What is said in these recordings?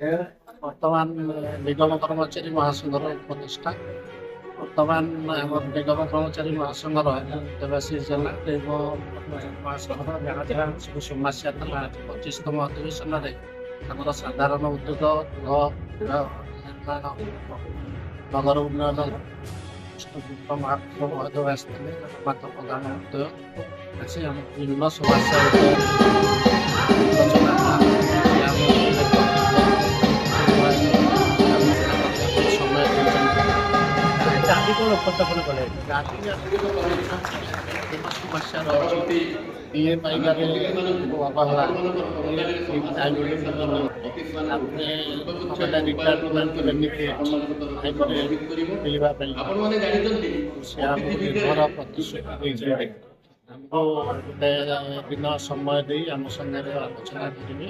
ବର୍ତ୍ତମାନ ନିଗମ କର୍ମଚାରୀ ମହାସଂଘର ଉପଦେଷ୍ଟା ବର୍ତ୍ତମାନ ଆମର ନିଗମ କର୍ମଚାରୀ ମହାସଂଘର ଦେବାଶିଷ ଜେନା ନିଗମ ମହାସଂଘର ଯାହା ଯାହା ସବୁ ସମସ୍ୟା ଥିଲା 25ତମ ଅଧିବେଶନରେ ଆମର ସାଧାରଣ ଉଦ୍ୟୋଗ ନଗର ଉନ୍ନୟନ ମହାପ୍ରଭୁ ମହୋଦୟ ଆସିଥିଲେ ମାତ୍ର ପ୍ରଧାନ ମହୋଦୟ ଆସି ଆମ ବିଭିନ୍ନ ସମସ୍ୟା କଣ ଉପସ୍ଥାପନ କଲେ? ସମସ୍ୟା ରହିଛି ଇଏ ପାଇବାରେ ଅବହେଳା ତାପରେ ରିଟାୟାରମେଣ୍ଟ ବେନିଫିଟ୍ ମିଳିବା ପାଇଁ ସେ ଆମକୁ ନିର୍ଭର ପ୍ରତିଶ୍ରୁତି ଦେଇଛନ୍ତି। ଆମକୁ ଗୋଟେ ଦିନ ସମୟ ଦେଇ ଆମ ସାଙ୍ଗରେ ଆଲୋଚନା କରିବେ।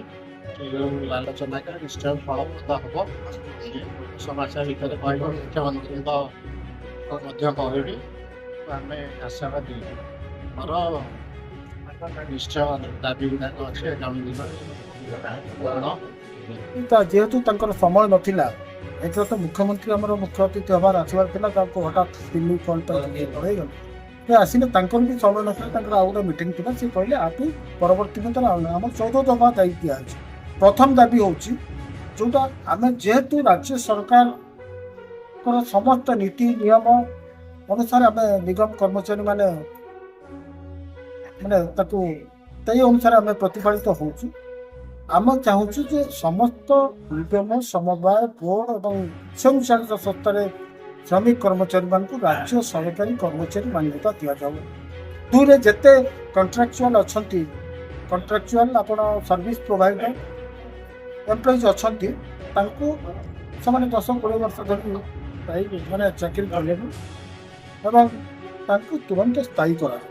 ଯେଉଁ ଆଲୋଚନାଟା ନିଶ୍ଚୟ ଫଳପ୍ରଦ ହେବ। ସମସ୍ୟା ଭିତରେ କହିବ ମୁଖ୍ୟମନ୍ତ୍ରୀଙ୍କ ମଧ୍ୟ କହିବି ଆମେ ଆଶାବାଦୀ ଆମର ନିଶ୍ଚୟ ଦାବି ଗୁଡ଼ାକ ଅଛି ଆଗାମୀ ଦିନ ଯେହେତୁ ତାଙ୍କର ସମୟ ନଥିଲା ଏଥର ତ ମୁଖ୍ୟମନ୍ତ୍ରୀ ଆମର ମୁଖ୍ୟ ଅତିଥି ହେବାର ଆସିବାର ଥିଲା ତାଙ୍କୁ ହଠାତ୍ ଦିଲ୍ଲୀ ଫୋନ୍ ପଳେଇଗଲେ ସେ ଆସିଲେ ତାଙ୍କର ବି ସମୟ ନଥିଲା ତାଙ୍କର ଆଉ ଗୋଟେ ମିଟିଂ ଥିଲା ସେ କହିଲେ ଆଠୁ ପରବର୍ତ୍ତୀ ଭିତରେ ଆମର 14 ଦଫା ଦାୟୀ ଦିଆହେଉଛି। ପ୍ରଥମ ଦାବି ହେଉଛି ଯେଉଁଟା ଆମେ ଯେହେତୁ ରାଜ୍ୟ ସରକାରଙ୍କର ସମସ୍ତ ନୀତି ନିୟମ ଅନୁସାରେ ଆମେ ନିଗମ କର୍ମଚାରୀ ମାନେ ତାକୁ ସେଇ ଅନୁସାରେ ଆମେ ପ୍ରତିପାଳିତ ହେଉଛୁ। ଆମେ ଚାହୁଁଛୁ ଯେ ସମସ୍ତ ନିଗମ ସମବାୟ ବୋର୍ଡ ଏବଂ ସ୍ୱୟଂଚାଳିତ ସଂସ୍ଥାରେ ଶ୍ରମିକ କର୍ମଚାରୀମାନଙ୍କୁ ରାଜ୍ୟ ସରକାରୀ କର୍ମଚାରୀ ମାନ୍ୟତା ଦିଆଯାଉ। ଦୁଇରେ ଯେତେ କଣ୍ଟ୍ରାକ୍ଚୁଆଲ ଅଛନ୍ତି କଣ୍ଟ୍ରାକ୍ଚୁଆଲ ଆପଣ ସର୍ଭିସ୍ ପ୍ରୋଭାଇଡର ଏମ୍ପ୍ଲୟିଜ୍ ଅଛନ୍ତି ତାଙ୍କୁ ସେମାନେ 10-20 ବର୍ଷ ଧରି ମାନେ ଚାକିରି କଲେଣି ଏବଂ ତାଙ୍କୁ ତୁରନ୍ତ ସ୍ଥାୟୀ କରାଯାଉ।